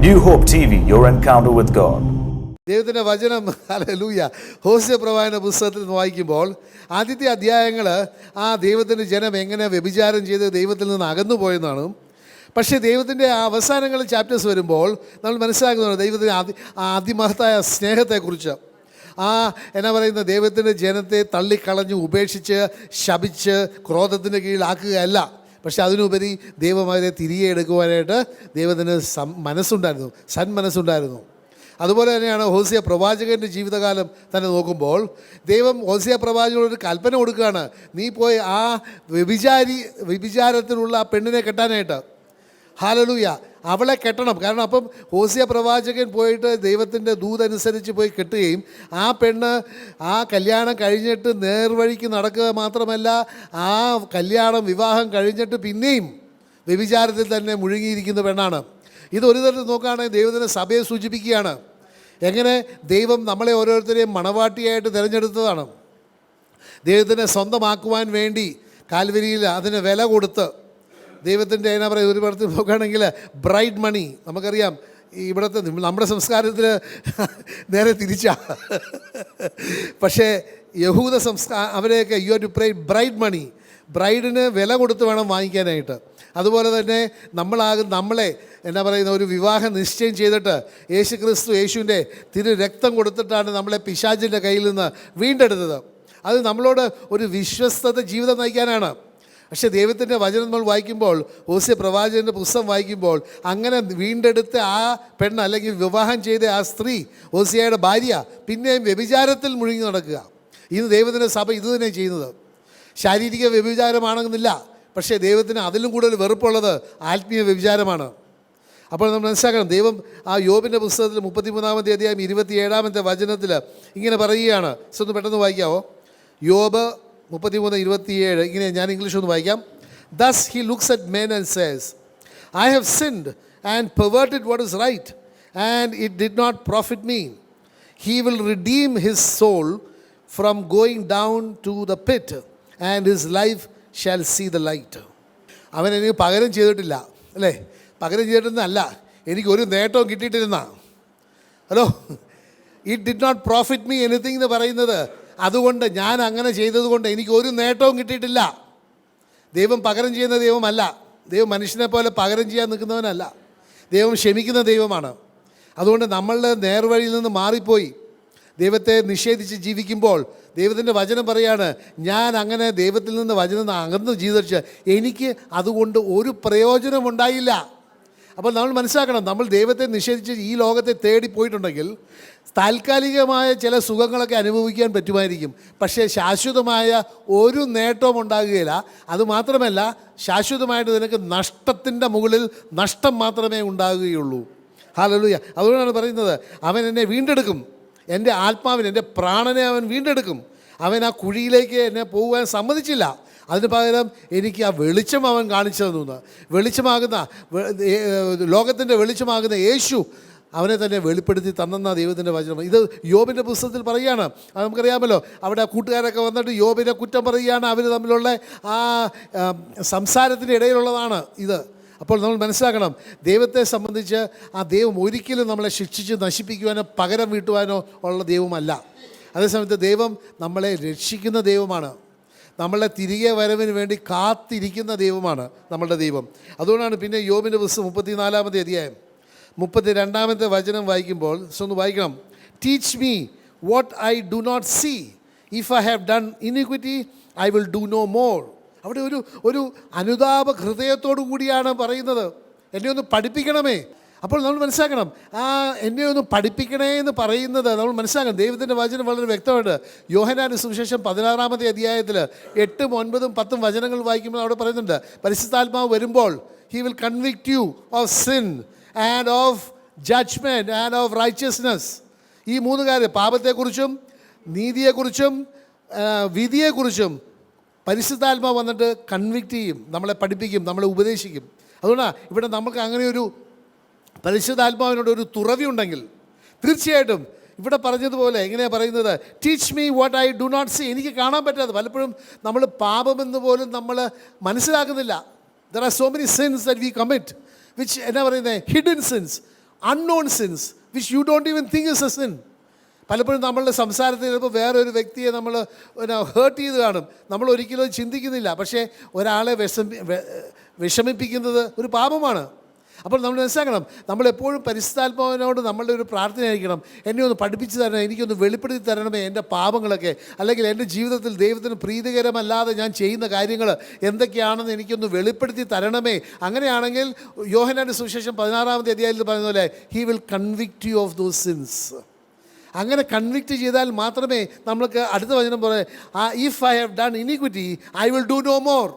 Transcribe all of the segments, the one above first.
New Hope TV, your encounter with God. ദൈവത്തിൻ്റെ വചനം hallelujah Hosea പ്രവാചകന്റെ പുസ്തകത്തിൽ നിന്ന് വായിക്കുമ്പോൾ ആദ്യത്തെ അധ്യായങ്ങൾ ആ ദൈവത്തിൻ്റെ ജനം എങ്ങനെ വ്യഭിചാരം ചെയ്ത് ദൈവത്തിൽ നിന്ന് അകന്നു പോയെന്നാണ്. പക്ഷേ ദൈവത്തിൻ്റെ ആ അവസാനങ്ങളിൽ ചാപ്റ്റേഴ്സ് വരുമ്പോൾ നമ്മൾ മനസ്സിലാക്കുന്നുണ്ട് ദൈവത്തിൻ്റെ അതിമഹത്തായ സ്നേഹത്തെക്കുറിച്ച്. എന്നാ പറയുന്ന ദൈവത്തിൻ്റെ ജനത്തെ തള്ളിക്കളഞ്ഞ് ഉപേക്ഷിച്ച് ശപിച്ച് ക്രോധത്തിൻ്റെ കീഴിലാക്കുകയല്ല, പക്ഷെ അതിനുപരി ദൈവം അവരെ തിരികെ എടുക്കുവാനായിട്ട് ദൈവത്തിന് മനസ്സുണ്ടായിരുന്നു, സന്മനസ്സുണ്ടായിരുന്നു. അതുപോലെ തന്നെയാണ് ഹോശേയ പ്രവാചകൻ്റെ ജീവിതകാലം തന്നെ നോക്കുമ്പോൾ ദൈവം ഹോശേയ പ്രവാചകനോടൊരു കൽപ്പന കൊടുക്കുകയാണ്, നീ പോയി ആ വ്യഭിചാരത്തിനുള്ള ആ പെണ്ണിനെ കെട്ടാനായിട്ട്. ഹല്ലേലൂയ, അവളെ കെട്ടണം. കാരണം അപ്പം ഹോശേയ പ്രവാചകൻ പോയിട്ട് ദൈവത്തിൻ്റെ ദൂതനുസരിച്ച് പോയി കെട്ടുകയും ആ പെണ്ണ് ആ കല്യാണം കഴിഞ്ഞിട്ട് നേർവഴിക്ക് നടക്കുക മാത്രമല്ല, ആ വിവാഹം കഴിഞ്ഞിട്ട് പിന്നെയും വ്യഭിചാരത്തിൽ തന്നെ മുഴുകിയിരിക്കുന്ന പെണ്ണാണ്. ഇതൊരു തരത്തിൽ നോക്കുകയാണെങ്കിൽ ദൈവത്തിൻ്റെ സഭയെ സൂചിപ്പിക്കുകയാണ്. എങ്ങനെ ദൈവം നമ്മളെ ഓരോരുത്തരെയും മണവാട്ടിയായിട്ട് തിരഞ്ഞെടുത്തതാണ്. ദൈവത്തിനെ സ്വന്തമാക്കുവാൻ വേണ്ടി കാൽവരിയിൽ അതിന് വില കൊടുത്ത് ദൈവത്തിൻ്റെ എന്നാ പറയുക, ഒരു പടത്തിൽ നോക്കുകയാണെങ്കിൽ ബ്രൈഡ് മണി. നമുക്കറിയാം ഇവിടുത്തെ നമ്മുടെ സംസ്കാരത്തിൽ നേരെ തിരിച്ചാ. പക്ഷേ യഹൂദ അവരെയൊക്കെ you have to pay bride money, ബ്രൈഡിന് വില കൊടുത്ത് വേണം വാങ്ങിക്കാനായിട്ട്. അതുപോലെ തന്നെ നമ്മളെ എന്നാ പറയുന്ന ഒരു വിവാഹം നിശ്ചയം ചെയ്തിട്ട് യേശുവിൻ്റെ തിരു രക്തം കൊടുത്തിട്ടാണ് നമ്മളെ പിശാചിൻ്റെ കയ്യിൽ നിന്ന് വീണ്ടെടുത്തത്. അത് നമ്മളോട് ഒരു വിശ്വസ്തത ജീവിതം നയിക്കാനാണ്. പക്ഷേ ദൈവത്തിൻ്റെ വചനം നമ്മൾ വായിക്കുമ്പോൾ, ഹോശേയ പ്രവാചകൻ്റെ പുസ്തകം വായിക്കുമ്പോൾ, അങ്ങനെ വീണ്ടെടുത്ത ആ പെണ്ണ് അല്ലെങ്കിൽ വിവാഹം ചെയ്ത ആ സ്ത്രീ ഹോശേയയുടെ ഭാര്യ പിന്നെയും വ്യഭിചാരത്തിൽ മുഴുകി നടക്കുക. ഇന്ന് ദൈവത്തിൻ്റെ സഭ ഇത് തന്നെ ചെയ്യുന്നത്. ശാരീരിക വ്യഭിചാരമാണെന്നില്ല, പക്ഷേ ദൈവത്തിന് അതിലും കൂടുതൽ വെറുപ്പുള്ളത് ആത്മീയ വ്യഭിചാരമാണ്. അപ്പോൾ നമ്മൾ മനസ്സിലാക്കണം, ദൈവം ആ യോബിൻ്റെ പുസ്തകത്തിൽ 33-ാമത്തെ അധ്യായം 27-ാമത്തെ വചനത്തിൽ ഇങ്ങനെ പറയുകയാണ്. ഒന്ന് പെട്ടെന്ന് വായിക്കാവോ? യോബ് 33:27. ഇങ്ങനെ ഞാൻ ഇംഗ്ലീഷ് ഒന്ന് വായിക്കാം. Thus he looks at men and says, I have sinned and perverted what is right, and it did not profit me. He will redeem his soul from going down to the pit, and his life shall see the light. അവൻ എനിക്ക് പകരം ചെയ്തിട്ടില്ല, അല്ലേ? പകരം ചെയ്തിട്ടൊന്നല്ല, എനിക്കൊരു നേട്ടവും കിട്ടിയിട്ടിരുന്ന. Hello, it did not profit me anything എന്ന് പറയുന്നത്, അതുകൊണ്ട് ഞാൻ അങ്ങനെ ചെയ്തതുകൊണ്ട് എനിക്കൊരു നേട്ടവും കിട്ടിയിട്ടില്ല. ദൈവം പകരം ചെയ്യുന്ന ദൈവമല്ല. ദൈവം മനുഷ്യനെ പോലെ പകരം ചെയ്യാൻ നിൽക്കുന്നവനല്ല. ദൈവം ക്ഷമിക്കുന്ന ദൈവമാണ്. അതുകൊണ്ട് നമ്മളുടെ നേർവഴിയിൽ നിന്ന് മാറിപ്പോയി ദൈവത്തെ നിഷേധിച്ച് ജീവിക്കുമ്പോൾ ദൈവത്തിൻ്റെ വചനം പറയാണ്, ഞാൻ അങ്ങനെ ദൈവത്തിൽ നിന്ന് വചനം അകന്ന് ജീവിച്ച് എനിക്ക് അതുകൊണ്ട് ഒരു പ്രയോജനമുണ്ടായില്ല. അപ്പോൾ നമ്മൾ മനസ്സിലാക്കണം, നമ്മൾ ദൈവത്തെ നിഷേധിച്ച് ഈ ലോകത്തെ തേടി പോയിട്ടുണ്ടെങ്കിൽ താൽക്കാലികമായ ചില സുഖങ്ങളൊക്കെ അനുഭവിക്കാൻ പറ്റുമായിരിക്കും, പക്ഷേ ശാശ്വതമായ ഒരു നേട്ടവും ഉണ്ടാകുകയില്ല. അതുമാത്രമല്ല, ശാശ്വതമായിട്ട് നിനക്ക് നഷ്ടത്തിൻ്റെ മുകളിൽ നഷ്ടം മാത്രമേ ഉണ്ടാകുകയുള്ളൂ. ഹല്ലേലൂയ. അതുകൊണ്ടാണ് പറയുന്നത്, അവൻ എന്നെ വീണ്ടെടുക്കും, എൻ്റെ ആത്മാവിനെ, എൻ്റെ പ്രാണനെ അവൻ വീണ്ടെടുക്കും. അവൻ ആ കുഴിയിലേക്ക് എന്നെ പോകുവാൻ സമ്മതിച്ചില്ല. അതിന് പകരം എനിക്ക് ആ വെളിച്ചം അവൻ കാണിച്ചു തന്നു. വെളിച്ചമാകുന്ന ലോകത്തിൻ്റെ വെളിച്ചമാകുന്ന യേശു അവനെ തന്നെ വെളിപ്പെടുത്തി തന്നെന്ന ദൈവത്തിൻ്റെ വചനം. ഇത് യോബിൻ്റെ പുസ്തകത്തിൽ പറയുകയാണ്. അത് നമുക്കറിയാമല്ലോ, അവിടെ കൂട്ടുകാരൊക്കെ വന്നിട്ട് യോബിനെ കുറ്റം പറയുകയാണ്. അവർ തമ്മിലുള്ള ആ സംസാരത്തിൻ്റെ ഇടയിലുള്ളതാണ് ഇത്. അപ്പോൾ നമ്മൾ മനസ്സിലാക്കണം, ദൈവത്തെ സംബന്ധിച്ച് ആ ദൈവം ഒരിക്കലും നമ്മളെ ശിക്ഷിച്ച് നശിപ്പിക്കുവാനോ പകരം വീട്ടുവാനോ ഉള്ള ദൈവമല്ല. അതേസമയത്ത് ദൈവം നമ്മളെ രക്ഷിക്കുന്ന ദൈവമാണ്. നമ്മളെ തിരികെ വരവിന് വേണ്ടി കാത്തിരിക്കുന്ന ദൈവമാണ് നമ്മളുടെ ദൈവം. അതുകൊണ്ടാണ് പിന്നെ യോബിൻ്റെ പുസ്തകം 34-ാമത്തെ അധ്യായം 32-ാമത്തെ വചനം വായിക്കുമ്പോൾ ഒന്ന് വായിക്കണം. Teach me what I do not see, if I have done iniquity I will do no more. അവിടെ ഒരു അനുതാപ ഹൃദയത്തോടു കൂടിയാണ് പറയുന്നത്, എന്നെ ഒന്ന് പഠിപ്പിക്കണമേ. അപ്പോൾ നമ്മൾ മനസ്സിലാക്കണം, എന്നെ ഒന്ന് പഠിപ്പിക്കണേ എന്ന് പറയുന്നത് നമ്മൾ മനസ്സിലാക്കണം. ദൈവത്തിൻ്റെ വചനം വളരെ വ്യക്തമായിട്ട് യോഹന്നാന്റെ സുവിശേഷം 16-ാമത്തെ അധ്യായത്തിൽ 8, 9, 10 വചനങ്ങൾ വായിക്കുമ്പോൾ അവിടെ പറയുന്നുണ്ട്, പരിശുദ്ധാത്മാവ് വരുമ്പോൾ he will convict you of sin and of judgement and of righteousness. ഈ 3 കാര്യം, പാപത്തെക്കുറിച്ചും നീതിയെക്കുറിച്ചും വിധിയെക്കുറിച്ചും പരിശുദ്ധാത്മാവ് വന്നിട്ട് കൺവിക്റ്റ് ചെയ്യും, നമ്മളെ പഠിപ്പിക്കും, നമ്മളെ ഉപദേശിക്കും. അതുകൊണ്ടാണ് ഇവിടെ നമുക്ക് അങ്ങനെ ഒരു പരിശുദ്ധാത്മാവിനോട് ഒരു തുറവി ഉണ്ടെങ്കിൽ തീർച്ചയായിട്ടും ഇവിടെ പറഞ്ഞതുപോലെ എങ്ങനെയാണ് പറയുന്നത്, teach me what I do not see. എനിക്ക് കാണാൻ പറ്റാതെ പലപ്പോഴും നമ്മൾ പാപമെന്ന് പോലും നമ്മൾ മനസ്സിലാക്കുന്നില്ല. There are so many sins that we commit, which എന്നാ പറയുന്നത്, hidden sins, unknown sins which you don't even think is a sin. പലപ്പോഴും നമ്മളുടെ സംസാരത്തിൽ ചിലപ്പോൾ വേറൊരു വ്യക്തിയെ നമ്മൾ ഹേർട്ട് ചെയ്ത് കാണും, നമ്മൾ ഒരിക്കലും ചിന്തിക്കുന്നില്ല. പക്ഷേ ഒരാളെ വിഷമിപ്പിക്കുന്നത് ഒരു പാപമാണ്. അപ്പോൾ നമ്മൾ മനസ്സിലാക്കണം, നമ്മളെപ്പോഴും പരിശുദ്ധാത്മാവിനോട് നമ്മളുടെ ഒരു പ്രാർത്ഥനയായിരിക്കണം, എന്നെ ഒന്ന് പഠിപ്പിച്ച് തരണം, എനിക്കൊന്ന് വെളിപ്പെടുത്തി തരണമേ എൻ്റെ പാപങ്ങളൊക്കെ, അല്ലെങ്കിൽ എൻ്റെ ജീവിതത്തിൽ ദൈവത്തിന് പ്രീതികരമല്ലാതെ ഞാൻ ചെയ്യുന്ന കാര്യങ്ങൾ എന്തൊക്കെയാണെന്ന് എനിക്കൊന്ന് വെളിപ്പെടുത്തി തരണമേ. അങ്ങനെയാണെങ്കിൽ യോഹന്നാന്റെ സുവിശേഷം 16-ാമത്തെ അധ്യായത്തിൽ പറയുന്ന പോലെ he will convict you of those sins. അങ്ങനെ കൺവിക്റ്റ് ചെയ്താൽ മാത്രമേ നമ്മൾക്ക് അടുത്ത വചനം പോലെ if I have done iniquity I will do no more.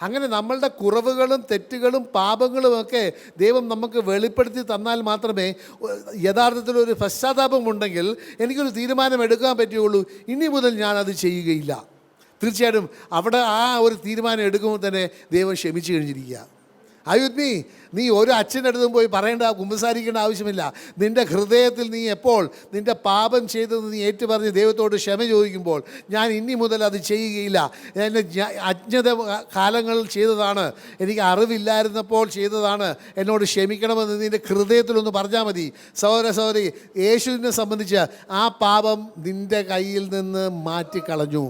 അങ്ങനെ നമ്മളുടെ കുറവുകളും തെറ്റുകളും പാപങ്ങളുമൊക്കെ ദൈവം നമുക്ക് വെളിപ്പെടുത്തി തന്നാൽ മാത്രമേ യഥാർത്ഥത്തിലൊരു പശ്ചാത്താപമുണ്ടെങ്കിൽ എനിക്കൊരു തീരുമാനം എടുക്കാൻ പറ്റുകയുള്ളൂ, ഇനി മുതൽ ഞാനത് ചെയ്യുകയില്ല. തീർച്ചയായിട്ടും അവിടെ ആ ഒരു തീരുമാനം എടുക്കുമ്പോൾ തന്നെ ദൈവം ക്ഷമിച്ചു കഴിഞ്ഞിരിക്കുക. അയുദ്മി, നീ ഒരു അച്ഛൻ്റെ അടുത്തും പോയി പറയേണ്ട, കുമ്പസാരിക്കേണ്ട ആവശ്യമില്ല. നിൻ്റെ ഹൃദയത്തിൽ നീ എപ്പോൾ നിൻ്റെ പാപം ചെയ്തത് നീ ഏറ്റുപറഞ്ഞ് ദൈവത്തോട് ക്ഷമ ചോദിക്കുമ്പോൾ, ഞാൻ ഇനി മുതൽ അത് ചെയ്യുകയില്ല, എൻ്റെ അജ്ഞത കാലങ്ങളിൽ ചെയ്തതാണ്, എനിക്ക് അറിവില്ലായിരുന്നപ്പോൾ ചെയ്തതാണ്, എന്നോട് ക്ഷമിക്കണമെന്ന് നിൻ്റെ ഹൃദയത്തിലൊന്ന് പറഞ്ഞാൽ മതി. സഹോദര സഹോദരി, യേശുവിനെ സംബന്ധിച്ച് ആ പാപം നിൻ്റെ കയ്യിൽ നിന്ന് മാറ്റിക്കളഞ്ഞു.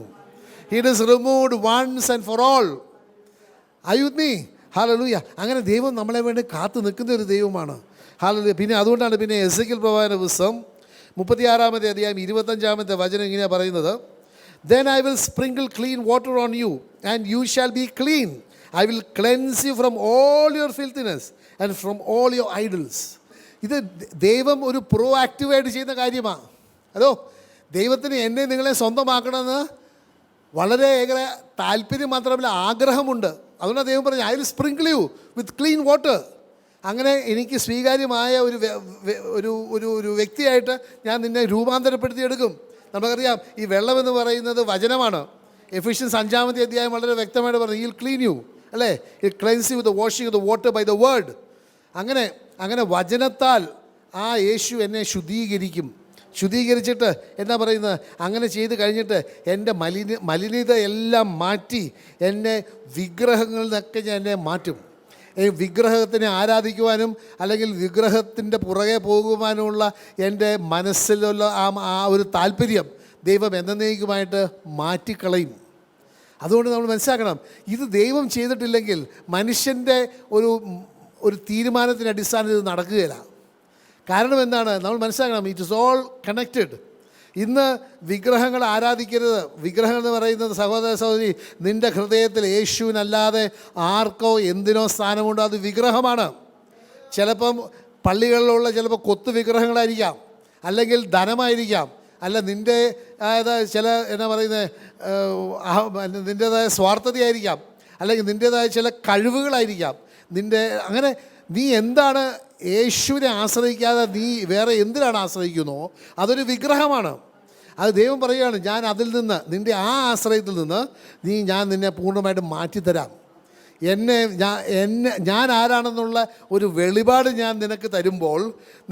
It is removed once and for all. അയുദ്മി, ഹല്ലേലൂയ. അങ്ങനെ ദൈവം നമ്മളെ വേണ്ടി കാത്തു നിൽക്കുന്ന ഒരു ദൈവമാണ്. ഹല്ലേലൂയ. പിന്നെ അതുകൊണ്ടാണ് പിന്നെ എസെക്കിയേൽ പ്രവാചന പുസ്തകം 36-ാമത്തെ അധ്യായം 25-ാമത്തെ വചനം ഇങ്ങനെയാണ് പറയുന്നത്, Then I will sprinkle clean water on you and you shall be clean. I will cleanse you from all your filthiness and from all your idols. ഇത് ദൈവം ഒരു പ്രോ ആക്റ്റീവായിട്ട് ചെയ്യുന്ന കാര്യമാണ്. അതോ ദൈവത്തിന് എന്നെ നിങ്ങളെ സ്വന്തമാക്കണമെന്ന് വളരെ ഏറെ താല്പര്യം മാത്രമല്ല ആഗ്രഹമുണ്ട്. അതുകൊണ്ടാണ് ദൈവം പറഞ്ഞു, I will sprinkle you with clean water. അങ്ങനെ എനിക്ക് സ്വീകാര്യമായ ഒരു വ്യക്തിയായിട്ട് ഞാൻ നിന്നെ രൂപാന്തരപ്പെടുത്തിയെടുക്കും. നമുക്കറിയാം, ഈ വെള്ളമെന്ന് പറയുന്നത് വചനമാണ്. എഫീഷ്യൻസ് 5-ാമത്തെ അധ്യായം വളരെ വ്യക്തമായിട്ട് പറഞ്ഞു, ഹി വിൽ ക്ലീൻ യു, അല്ലേ, he cleanse you with the washing of the water by the word. അങ്ങനെ വചനത്താൽ ആ യേശു എന്നെ ശുദ്ധീകരിച്ചിട്ട് എന്നാ പറയുന്നത്, അങ്ങനെ ചെയ്ത് കഴിഞ്ഞിട്ട് എൻ്റെ മലിനത എല്ലാം മാറ്റി എന്നെ വിഗ്രഹങ്ങളിൽ നിന്നൊക്കെ ഞാൻ എന്നെ മാറ്റും. വിഗ്രഹത്തിനെ ആരാധിക്കുവാനും അല്ലെങ്കിൽ വിഗ്രഹത്തിൻ്റെ പുറകെ പോകുവാനുമുള്ള എൻ്റെ മനസ്സിലുള്ള ആ ഒരു താല്പര്യം ദൈവം എന്നേക്കുമായിട്ട് മാറ്റിക്കളയും. അതുകൊണ്ട് നമ്മൾ മനസ്സിലാക്കണം, ഇത് ദൈവം ചെയ്തിട്ടില്ലെങ്കിൽ മനുഷ്യൻ്റെ ഒരു തീരുമാനത്തിൻ്റെ അടിസ്ഥാനത്തിൽ ഇത് നടക്കുകയില്ല. കാരണം എന്താണ്, നമ്മൾ മനസ്സിലാക്കണം, ഇറ്റ് ഇസ് ഓൾ കണക്റ്റഡ്. ഇന്ന് വിഗ്രഹങ്ങൾ ആരാധിക്കരുത്. വിഗ്രഹങ്ങൾ എന്ന് പറയുന്നത് സഹോദര സഹോദരി, നിൻ്റെ ഹൃദയത്തിൽ യേശുവിനല്ലാതെ ആർക്കോ എന്തിനോ സ്ഥാനമുണ്ടോ അത് വിഗ്രഹമാണ്. ചിലപ്പം പള്ളികളിലുള്ള ചിലപ്പോൾ കൊത്തു വിഗ്രഹങ്ങളായിരിക്കാം, അല്ലെങ്കിൽ ധനമായിരിക്കാം, അല്ല നിൻ്റെ ചില എന്നാ പറയുന്നത് നിൻ്റേതായ സ്വാർത്ഥതയായിരിക്കാം, അല്ലെങ്കിൽ നിൻ്റേതായ ചില കഴിവുകളായിരിക്കാം. അങ്ങനെ നീ എന്താണ് യേശുവിനെ ആശ്രയിക്കാതെ നീ വേറെ എന്തിനാണ് ആശ്രയിക്കുന്നോ അതൊരു വിഗ്രഹമാണ്. അത് ദൈവം പറയുകയാണ്, ഞാൻ അതിൽ നിന്ന് നിൻ്റെ ആ ആശ്രയത്തിൽ നിന്ന് ഞാൻ നിന്നെ പൂർണ്ണമായിട്ട് മാറ്റിത്തരാം. ഞാൻ ആരാണെന്നുള്ള ഒരു വെളിപാട് ഞാൻ നിനക്ക് തരുമ്പോൾ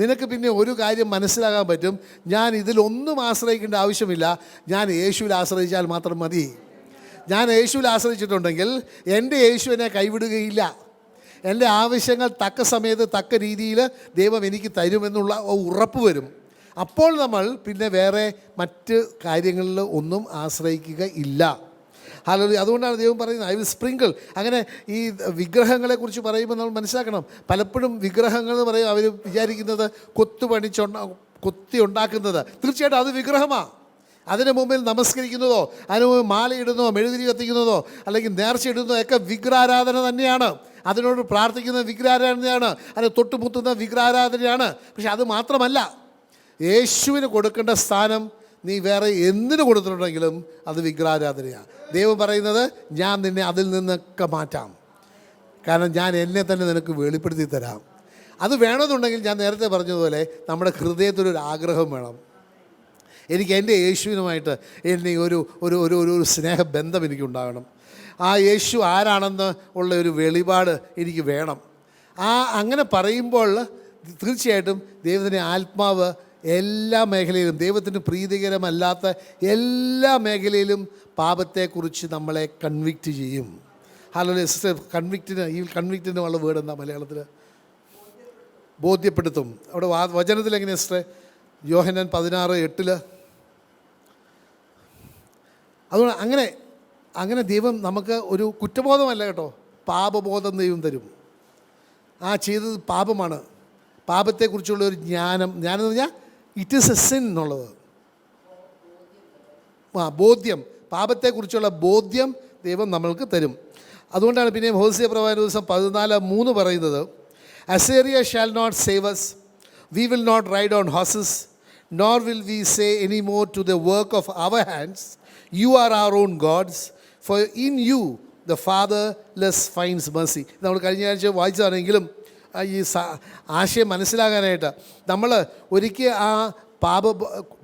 നിനക്ക് പിന്നെ ഒരു കാര്യം മനസ്സിലാക്കാൻ പറ്റും, ഞാൻ ഇതിലൊന്നും ആശ്രയിക്കേണ്ട ആവശ്യമില്ല, ഞാൻ യേശുവിൽ ആശ്രയിച്ചാൽ മാത്രം മതി. ഞാൻ യേശുവിൽ ആശ്രയിച്ചിട്ടുണ്ടെങ്കിൽ എൻ്റെ യേശു എന്നെ കൈവിടുകയില്ല. എൻ്റെ ആവശ്യങ്ങൾ തക്ക സമയത്ത് തക്ക രീതിയിൽ ദൈവം എനിക്ക് തരുമെന്നുള്ള ഉറപ്പ് വരും. അപ്പോൾ നമ്മൾ പിന്നെ വേറെ മറ്റ് കാര്യങ്ങളിൽ ഒന്നും ആശ്രയിക്കുക ഇല്ല. ഹല്ലേലൂയ. അതുകൊണ്ടാണ് ദൈവം പറയുന്നത്, ഐ വിൽ സ്പ്രിങ്കിൾ. അങ്ങനെ ഈ വിഗ്രഹങ്ങളെക്കുറിച്ച് പറയുമ്പോൾ നമ്മൾ മനസ്സിലാക്കണം, പലപ്പോഴും വിഗ്രഹങ്ങൾ എന്ന് പറയും അവർ വിചാരിക്കുന്നത് കൊത്തി ഉണ്ടാക്കുന്നത്. തീർച്ചയായിട്ടും അത് വിഗ്രഹമാണ്. അതിന് മുമ്പിൽ നമസ്കരിക്കുന്നതോ അതിന് മുമ്പിൽ മാലയിടുന്നതോ മെഴുതിരി കത്തിക്കുന്നതോ അല്ലെങ്കിൽ നേർച്ച ഇടുന്നതോ ഒക്കെ വിഗ്രാരാധന തന്നെയാണ്. അതിനോട് പ്രാർത്ഥിക്കുന്ന വിഗ്രാരാധനയാണ്, അതിന് തൊട്ടുമുത്തുന്ന വിഗ്രാരാധനയാണ്. പക്ഷെ അത് മാത്രമല്ല, യേശുവിന് കൊടുക്കേണ്ട സ്ഥാനം നീ വേറെ എന്തിനു കൊടുത്തിട്ടുണ്ടെങ്കിലും അത് വിഗ്രാരാധനയാണ്. ദൈവം പറയുന്നത്, ഞാൻ നിന്നെ അതിൽ നിന്നൊക്കെ മാറ്റാം, കാരണം ഞാൻ എന്നെ തന്നെ നിനക്ക് വെളിപ്പെടുത്തി തരാം. അത് വേണമെന്നുണ്ടെങ്കിൽ ഞാൻ നേരത്തെ പറഞ്ഞതുപോലെ നമ്മുടെ ഹൃദയത്തിലൊരു ആഗ്രഹം വേണം. എനിക്ക് എൻ്റെ യേശുവിനുമായിട്ട് ഒരു സ്നേഹബന്ധം എനിക്കുണ്ടാകണം. ആ യേശു ആരാണെന്ന് ഉള്ള ഒരു വെളിപാട് എനിക്ക് വേണം. അങ്ങനെ പറയുമ്പോൾ തീർച്ചയായിട്ടും ദൈവത്തിൻ്റെ ആത്മാവ് എല്ലാ മേഖലയിലും, ദൈവത്തിന് പ്രീതികരമല്ലാത്ത എല്ലാ മേഖലയിലും പാപത്തെക്കുറിച്ച് നമ്മളെ കൺവിക്റ്റ് ചെയ്യും. ഹല്ലേലൂയ. സിസ്റ്റർ, കൺവിക്റ്റിന് ഉള്ള വേർഡ് എന്താ മലയാളത്തിൽ? ബോധ്യപ്പെടുത്തും. അവിടെ വചനത്തിൽ എങ്ങനെ സിസ്റ്ററെ? യോഹന്നാൻ 16:8. അതുകൊണ്ട് അങ്ങനെ ദൈവം നമുക്ക് ഒരു കുറ്റബോധമല്ല കേട്ടോ, പാപബോധം ദൈവം തരും. ആ ചെയ്തത് പാപമാണ്, പാപത്തെക്കുറിച്ചുള്ള ഒരു ജ്ഞാനം എന്ന് പറഞ്ഞാൽ ഇറ്റ് ഈസ് എ സിൻ എന്നുള്ളത്. ബോധ്യം, പാപത്തെക്കുറിച്ചുള്ള ബോധ്യം ദൈവം നമ്മൾക്ക് തരും. അതുകൊണ്ടാണ് പിന്നെയും ഹോസിയ പ്രവാചന ദിവസം 14:3 പറയുന്നത്, Assyria shall not save us, we will not ride on horses, nor will we say any more to the work of our hands, you are our own gods, for in you the fatherless finds mercy. നമ്മൾ കഴിഞ്ഞ ആഴ്ച വായിച്ചതാണെങ്കിലും ഈ ആശയം മനസ്സിലാകാനായിട്ട് നമ്മൾ ഒരിക്കൽ ആ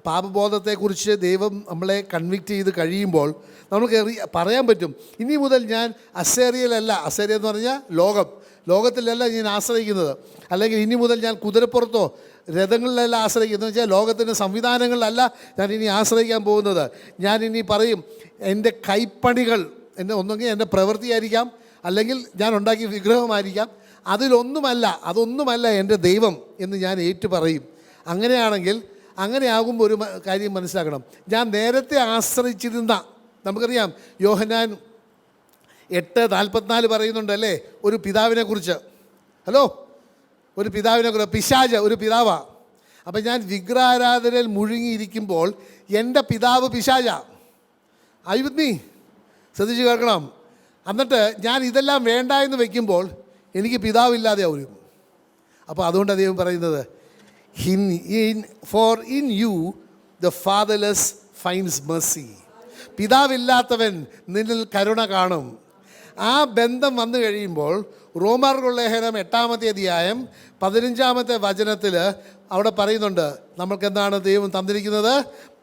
പാപബോധത്തെക്കുറിച്ച് ദൈവം നമ്മളെ കൺവിക്റ്റ് ചെയ്ത് കഴിയുമ്പോൾ നമുക്ക് പറയാൻ പറ്റും, ഇനി മുതൽ ഞാൻ അസേറിയയിലല്ല, അസേറിയ എന്ന് പറഞ്ഞാൽ ലോകത്തിലല്ല ഞാൻ ആശ്രയിക്കുന്നത്, അല്ലെങ്കിൽ ഇനി മുതൽ ഞാൻ കുതിരപ്പുറത്തോ രഥങ്ങളിലല്ല ആശ്രയിക്കുന്നത് വെച്ചാൽ ലോകത്തിൻ്റെ സംവിധാനങ്ങളിലല്ല ഞാൻ ഇനി ആശ്രയിക്കാൻ പോകുന്നത്. ഞാൻ ഇനി പറയും എൻ്റെ കൈപ്പണികൾ, ഒന്നെങ്കിൽ എൻ്റെ പ്രവൃത്തിയായിരിക്കാം, അല്ലെങ്കിൽ ഞാൻ ഉണ്ടാക്കിയ വിഗ്രഹമായിരിക്കാം, അതൊന്നുമല്ല എൻ്റെ ദൈവം എന്ന് ഞാൻ പറയും. അങ്ങനെയാകുമ്പോൾ ഒരു കാര്യം മനസ്സിലാക്കണം, ഞാൻ നേരത്തെ ആശ്രയിച്ചിരുന്ന, നമുക്കറിയാം യോഹന്നാൻ 8:44 പറയുന്നുണ്ടല്ലേ ഒരു പിതാവിനെ കുറിച്ച്. ഒരു പിതാവിനെ കുറിച്ച്, പിശാച് ഒരു പിതാവാണ്. അപ്പം ഞാൻ വിഗ്രഹാരാധനയിൽ മുഴുങ്ങിയിരിക്കുമ്പോൾ എൻ്റെ പിതാവ് പിശാചാ. ആയുധി ശ്രദ്ധിച്ച് കേൾക്കണം. എന്നിട്ട് ഞാൻ ഇതെല്ലാം വേണ്ട എന്ന് വയ്ക്കുമ്പോൾ എനിക്ക് പിതാവില്ലാതെ ആവും. അപ്പോൾ അതുകൊണ്ട് അദ്ദേഹം പറയുന്നത്, for in you the fatherless finds mercy. പിതാവില്ലാത്തവൻ നിന്നിൽ കരുണ കാണും. ആ ബന്ധം വന്നു കഴിയുമ്പോൾ റോമർക്കുള്ള ലേഖനം 8-ാമത്തെ അധ്യായം 15-ാമത്തെ വചനത്തിൽ അവിടെ പറയുന്നുണ്ട്, നമ്മൾക്കെന്താണ് ദൈവം തന്നിരിക്കുന്നത്?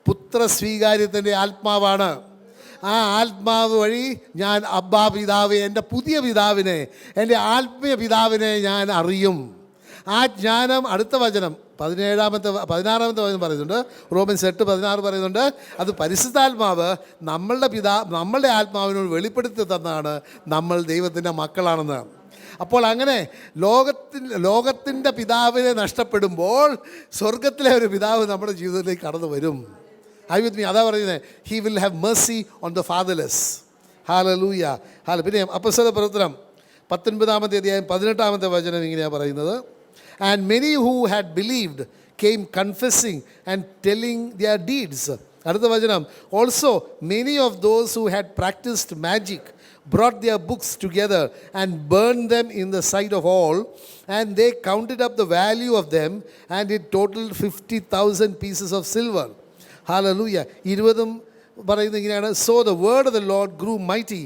പുത്രസ്വീകാര്യത്തിൻ്റെ ആത്മാവാണ്. ആ ആത്മാവ് വഴി ഞാൻ അബ്ബാ പിതാവേ, എൻ്റെ പുതിയ പിതാവിനെ, എൻ്റെ ആത്മീയ പിതാവിനെ ഞാൻ അറിയും. ആ ജ്ഞാനം, അടുത്ത വചനം 16-ാമത്തെ വചനം പറയുന്നുണ്ട്, റോമൻസ് 8:16 പറയുന്നുണ്ട്, അത് പരിശുദ്ധാത്മാവ് നമ്മളുടെ ആത്മാവിനോട് വെളിപ്പെടുത്തി തന്നാണ് നമ്മൾ ദൈവത്തിൻ്റെ മക്കളാണെന്ന്. അപ്പോൾ അങ്ങനെ ലോകത്തിൻ്റെ പിതാവിനെ നഷ്ടപ്പെടുമ്പോൾ സ്വർഗത്തിലെ ഒരു പിതാവ് നമ്മുടെ ജീവിതത്തിലേക്ക് കടന്നു വരും. അതാ പറയുന്നത്, he will have mercy on the fatherless. Hallelujah. പിന്നെ അപ്പോസ്തല പ്രവർത്തനം 19-ാമത്തെ അധ്യായം 18-ാമത്തെ വചനം ഇങ്ങനെയാണ് പറയുന്നത്, and many who had believed came confessing and telling their deeds. അടുത്ത വചനം, also many of those who had practiced magic brought their books together and burned them in the sight of all, and they counted up the value of them, and it totaled 50,000 pieces of silver. Hallelujah. 20 പറയുന്നത് ഇങ്ങനെയാണ്, so the word of the Lord grew mighty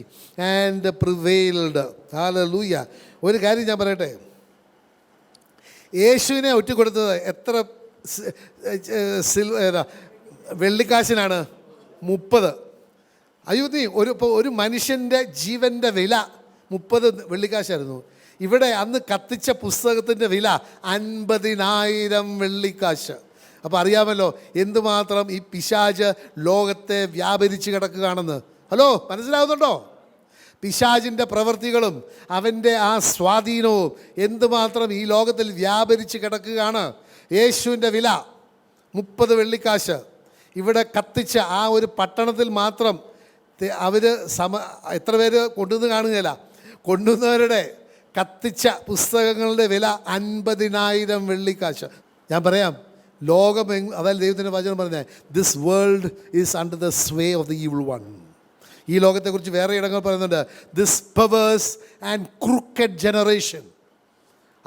and prevailed. Hallelujah. ഒരു കാര്യം ഞാൻ പറയട്ടെ, യേശുവിനെ ഒറ്റുകൊടുത്തത് എത്ര വെള്ളിക്കാശിനാണ്? 30. അയ്യോന്നി, ഒരു മനുഷ്യൻ്റെ ജീവൻ്റെ വില 30 വെള്ളിക്കാശായിരുന്നു. ഇവിടെ അന്ന് കത്തിച്ച പുസ്തകത്തിൻ്റെ വില 50,000 വെള്ളിക്കാശ്. അപ്പോൾ അറിയാമല്ലോ എന്തുമാത്രം ഈ പിശാച് ലോകത്തെ വ്യാപരിച്ച് കിടക്കുകയാണെന്ന്. മനസ്സിലാവുന്നുണ്ടോ? പിശാചിൻ്റെ പ്രവൃത്തികളും അവൻ്റെ ആ സ്വാധീനവും എന്തുമാത്രം ഈ ലോകത്തിൽ വ്യാപരിച്ച് കിടക്കുകയാണ്. യേശുവിൻ്റെ വില 30 വെള്ളിക്കാശ്. ഇവിടെ കത്തിച്ച ആ ഒരു പട്ടണത്തിൽ മാത്രം അവർ എത്ര പേര് കൊണ്ടുവന്ന് കാണുകയില്ല, കൊണ്ടുവന്നവരുടെ കത്തിച്ച പുസ്തകങ്ങളുടെ വില 50,000 വെള്ളിക്കാശ്. ഞാൻ പറയാം, അതായത് ദൈവത്തിൻ്റെ വചനം പറഞ്ഞത്, this world is under the sway of the evil one. ഈ ലോകത്തെക്കുറിച്ച് വേറെ ഇടങ്ങൾ പറയുന്നുണ്ട്, this perverse and crooked generation.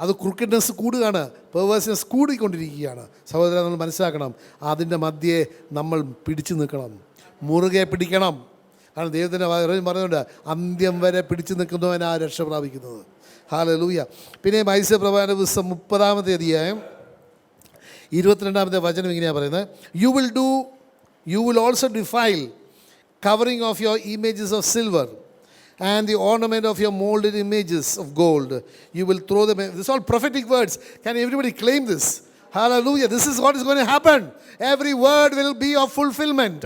അത് ക്രൂക്കഡ്നെസ് കൂടുകയാണ്, പെർവേഴ്സ്നെസ് കൂടിക്കൊണ്ടിരിക്കുകയാണ്. സഹോദരൻ, നമ്മൾ മനസ്സിലാക്കണം, അതിൻ്റെ മധ്യേ നമ്മൾ പിടിച്ചു നിൽക്കണം, മുറുകെ പിടിക്കണം. കാരണം ദൈവത്തിൻ്റെ പറയുന്നുണ്ട്, അന്ത്യം വരെ പിടിച്ചു നിൽക്കുന്നവനാ രക്ഷ പ്രാപിക്കുന്നത്. ഹല്ലേലൂയ. പിന്നെ ഐസയ പ്രവാചന പുസ്തകം 30-ാമത്തെ അധ്യായം 22-ാമത്തെ വചനം ഇങ്ങനെയാണ് പറയുന്നത്, you will also defile covering of your images of silver and the ornament of your molded images of gold. You will throw them. This is all prophetic words. Can everybody claim this? Hallelujah. This is what is going to happen. Every word will be of fulfillment.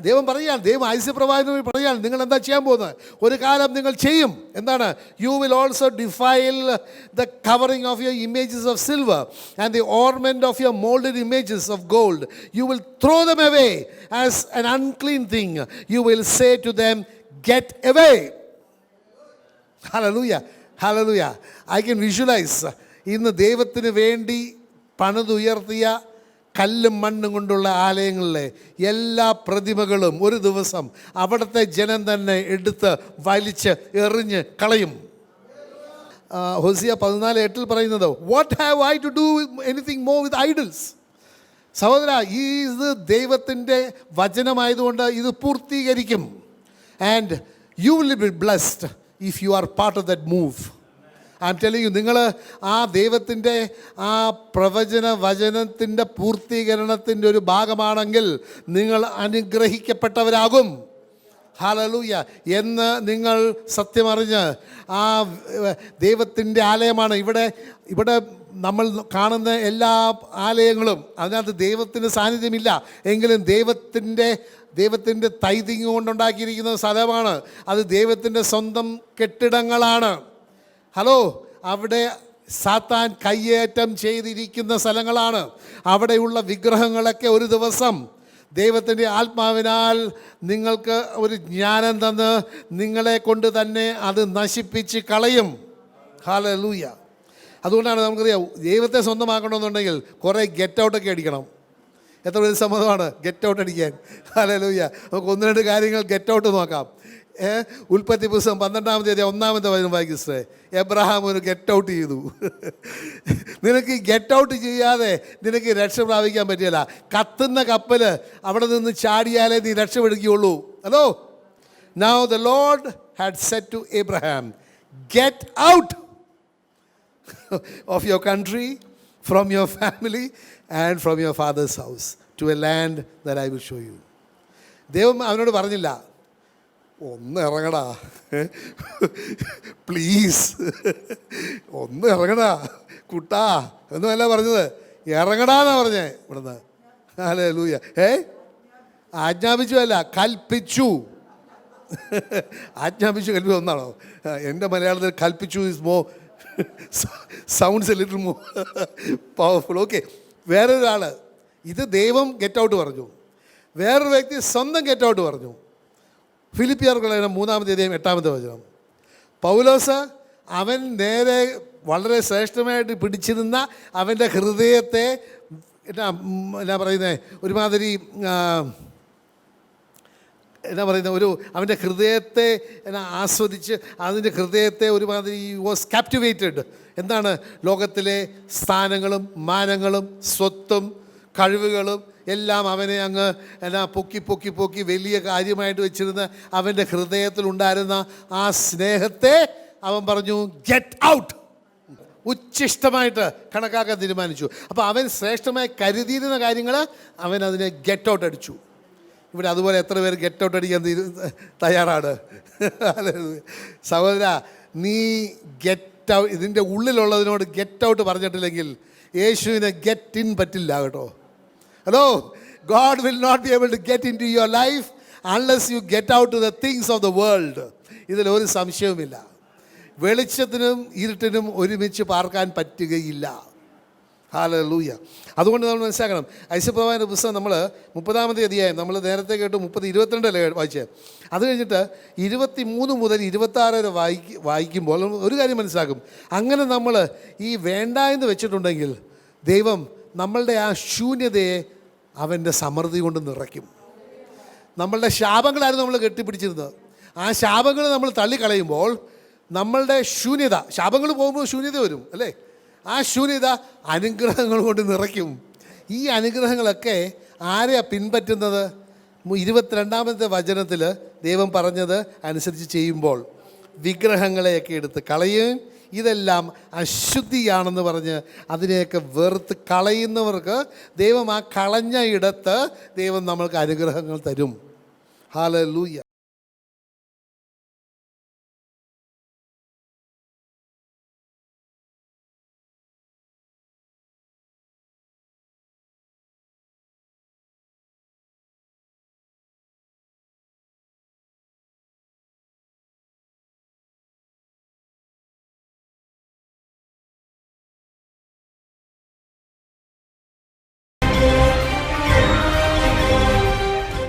ദൈവം പറയുകയാണ്, ദൈവം ഐസയ പ്രവാചകനോട് പറയുകയാണ്, നിങ്ങൾ എന്താ ചെയ്യാൻ പോകുന്നത്? ഒരു കാലം നിങ്ങൾ ചെയ്യും. എന്താണ്? You will also defile the covering of your images of silver and the ornament of your moulded images of gold. You will throw dum away as an unclean thing. You will say to them, get away. Hallelujah, hallelujah. I can visualize ഇന്ന് ദൈവത്തിന് വേണ്ടി പണിതുയർത്തിയ കല്ലും മണ്ണും കൊണ്ടുള്ള ആലയങ്ങളിലെ എല്ലാ പ്രതിമകളും ഒരു ദിവസം അവിടുത്തെ ജനം തന്നെ എടുത്ത് വലിച്ച് എറിഞ്ഞ് കളയും. ഹോസിയ 14:8 പറയുന്നത്, what have I to do anything more with idols. സഹോദര, ഇത് ദൈവത്തിൻ്റെ വചനമായതുകൊണ്ട് ഇത് പൂർത്തീകരിക്കും. And you will be blessed if you are part of that move. I am telling you, നിങ്ങൾ ആ ദൈവത്തിൻ്റെ ആ പ്രവചന വചനത്തിൻ്റെ പൂർത്തീകരണത്തിൻ്റെ ഒരു ഭാഗമാണെങ്കിൽ നിങ്ങൾ അനുഗ്രഹിക്കപ്പെട്ടവരാകും. ഹല്ലേലൂയ എന്ന് നിങ്ങൾ സത്യമറിഞ്ഞ് ആ ദൈവത്തിൻ്റെ ആലയമാണ് ഇവിടെ നമ്മൾ കാണുന്ന എല്ലാ ആലയങ്ങളും, അതിനകത്ത് ദൈവത്തിൻ്റെ സാന്നിധ്യമില്ല എങ്കിലും ദൈവത്തിൻ്റെ തൈതിങ് കൊണ്ടുണ്ടാക്കിയിരിക്കുന്ന സ്ഥലമാണ്. അത് ദൈവത്തിൻ്റെ സ്വന്തം കെട്ടിടങ്ങളാണ്. ഹലോ, അവിടെ സാത്താൻ കയ്യേറ്റം ചെയ്തിരിക്കുന്ന സ്ഥലങ്ങളാണ്. അവിടെയുള്ള വിഗ്രഹങ്ങളൊക്കെ ഒരു ദിവസം ദൈവത്തിൻ്റെ ആത്മാവിനാൽ നിങ്ങൾക്ക് ഒരു ജ്ഞാനം തന്ന് നിങ്ങളെ കൊണ്ട് തന്നെ അത് നശിപ്പിച്ച് കളയും. ഹല്ലേലൂയ. അതുകൊണ്ടാണ് നമുക്കറിയാം, ദൈവത്തെ സ്വന്തമാക്കണമെന്നുണ്ടെങ്കിൽ കുറേ ഗെറ്റ് ഔട്ടൊക്കെ അടിക്കണം. എത്ര പേര് സമ്മതമാണ് ഗെറ്റ് ഔട്ട് അടിക്കാൻ? ഹല്ലേലൂയ. നമുക്ക് 1-2 കാര്യങ്ങൾ ഗെറ്റ് ഔട്ട് നോക്കാം. ഉൽപ്പത്തി പുസ്തകം 12-ാം തീയതി 1-ാമത്തെ വചനം വായിക്കേ. എബ്രഹാം ഒരു ഗെറ്റ് ഔട്ട് ചെയ്തു. നിനക്ക് ഗെറ്റ് ഔട്ട് ചെയ്യാതെ നിനക്ക് രക്ഷ പ്രാപിക്കാൻ പറ്റില്ല. കത്തുന്ന കപ്പൽ അവിടെ നിന്ന് ചാടിയാലേ നീ രക്ഷപ്പെടുകയുള്ളൂ. Hello, now the Lord had said to Abraham, get out of your country, from your family and from your father's house to a land that I will show you. ദൈവം അവനോട് പറഞ്ഞില്ല, ഒന്ന് ഇറങ്ങടാ പ്ലീസ്, ഒന്ന് ഇറങ്ങടാ കുട്ടാ എന്നല്ല പറഞ്ഞത്, ഇറങ്ങടാന്നാ പറഞ്ഞേ ഇവിടുന്ന്. ഹല്ലേലൂയ. ആജ്ഞാപിച്ചു അല്ല, കൽപ്പിച്ചു. ആജ്ഞാപിച്ചു കൽപ്പിച്ചു ഒന്നാണോ? എൻ്റെ മലയാളത്തിൽ കൽപ്പിച്ചു ഇസ് മോ sounds A little more powerful. Okay, വേറൊരാൾ, ഇത് ദൈവം ഗെറ്റ് ഔട്ട് പറഞ്ഞു, വേറൊരു വ്യക്തി സ്വന്തം ഗെറ്റ് ഔട്ട് പറഞ്ഞു. ഫിലിപ്പിയർക്കുള്ള 3-ാമത്തെ അധ്യായം 8-ാമത്തെ വചനം. പൗലോസ് അവൻ നേരെ വളരെ ശ്രേഷ്ഠമായിട്ട് പിടിച്ചിരുന്ന അവൻ്റെ ഹൃദയത്തെ എന്നാ പറയുന്നത്, ഒരുമാതിരി എന്നാ പറയുന്നത്, അവൻ്റെ ഹൃദയത്തെ ആസ്വദിച്ച് അതിൻ്റെ ഹൃദയത്തെ ഒരുമാതിരി വാസ് ക്യാപ്റ്റിവേറ്റഡ്. എന്താണ്? ലോകത്തിലെ സ്ഥാനങ്ങളും മാനങ്ങളും സ്വത്തും കഴിവുകളും എല്ലാം അവനെ അങ്ങ് പൊക്കി വലിയ കാര്യമായിട്ട് വെച്ചിരുന്ന അവൻ്റെ ഹൃദയത്തിലുണ്ടായിരുന്ന ആ സ്നേഹത്തെ അവൻ പറഞ്ഞു ഗെറ്റ് ഔട്ട്. ഉച്ഛിഷ്ടമായിട്ട് കണക്കാക്കാൻ തീരുമാനിച്ചു. അപ്പോൾ അവൻ ശ്രേഷ്ഠമായി കരുതിയിരുന്ന കാര്യങ്ങൾ അവൻ അതിനെ ഗെറ്റ് ഔട്ട് അടിച്ചു. ഇവിടെ അതുപോലെ എത്ര പേര് ഗെറ്റ് ഔട്ട് അടിക്കാൻ തയ്യാറാണ്? സഹോദര, നീ ഗെറ്റ് ഔട്ട്, ഇതിൻ്റെ ഉള്ളിലുള്ളതിനോട് ഗെറ്റ് ഔട്ട് പറഞ്ഞിട്ടില്ലെങ്കിൽ യേശുവിനെ ഗെറ്റ് ഇൻ പറ്റില്ല കേട്ടോ. Hello, God will not be able to get into your life unless you get out to the things of the world. ഇതിലൊരു സംശയവുമില്ല. വെളിച്ചത്തിനും ഇരുട്ടിനും ഒരുമിച്ച് പാർക്കാൻ പറ്റുകയില്ല. ഹല്ലേലൂയ. അതുകൊണ്ട് നമ്മൾ മനസ്സിലാക്കണം, ഐസപ്രവാചകന്റെ പുസ്തകം നമ്മൾ 30-ാമത്തെ അധ്യായം നമ്മൾ നേരത്തെ കേട്ടു, 30-22 അല്ലേ വായിച്ചത്. അത് കഴിഞ്ഞിട്ട് 23 മുതൽ 26 വരെ വായിക്കുമ്പോൾ ഒരു കാര്യം മനസ്സിലാക്കും. അങ്ങനെ നമ്മൾ ഈ വേണ്ട എന്ന് വെച്ചിട്ടുണ്ടെങ്കിൽ ദൈവം നമ്മളുടെ ആ ശൂന്യതയെ അവൻ്റെ സമൃദ്ധി കൊണ്ട് നിറയ്ക്കും. നമ്മളുടെ ശാപങ്ങളായിരുന്നു നമ്മൾ കെട്ടിപ്പിടിച്ചിരുന്നത്. ആ ശാപങ്ങൾ നമ്മൾ തള്ളിക്കളയുമ്പോൾ നമ്മളുടെ ശൂന്യത, ശാപങ്ങൾ പോകുമ്പോൾ ശൂന്യത വരും അല്ലേ, ആ ശൂന്യത അനുഗ്രഹങ്ങൾ കൊണ്ട് നിറയ്ക്കും. ഈ അനുഗ്രഹങ്ങളൊക്കെ ആരെയാണ് പിൻപറ്റുന്നത്? 22-ാമത്തെ വചനത്തിൽ ദൈവം പറഞ്ഞത് അനുസരിച്ച് ചെയ്യുമ്പോൾ വിഗ്രഹങ്ങളെയൊക്കെ എടുത്ത് കളയും. ഇതെല്ലാം അശുദ്ധിയാണെന്ന് പറഞ്ഞ് അതിനെയൊക്കെ വെറുത്ത് കളയുന്നവർക്ക് ദൈവം ആ കളഞ്ഞ ഇടത്ത് ദൈവം നമ്മൾക്ക് അനുഗ്രഹങ്ങൾ തരും. ഹല്ലേലൂയ.